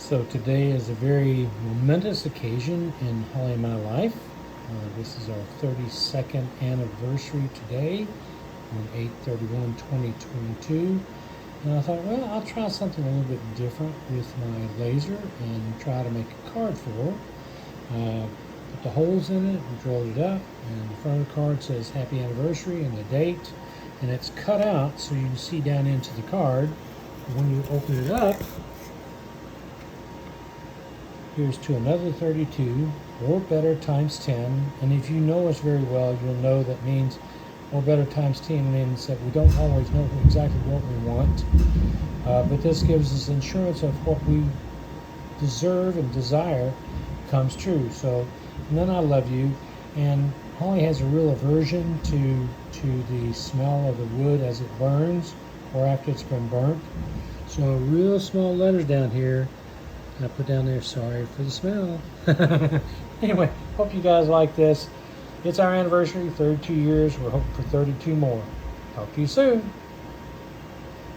So today is a very momentous occasion in Holly and my life. This is our 32nd anniversary today on 8/31/2022. And I thought, well, I'll try something a little bit different with my laser and try to make a card for her. Put the holes in it and drilled it up, and the front of the card says happy anniversary and the date, and it's cut out so you can see down into the card. When you open it up, here's to another 32, or better times 10. And if you know us very well, you'll know that means or better times 10 means that we don't always know exactly what we want. But this gives us insurance of what we deserve and desire comes true. So, and then I love you. And Holly has a real aversion to the smell of the wood as it burns or after it's been burnt. So real small letters down here. I put down there, sorry for the smell. Anyway, hope you guys like this. It's our anniversary, 32 years. We're hoping for 32 more. Talk to you soon.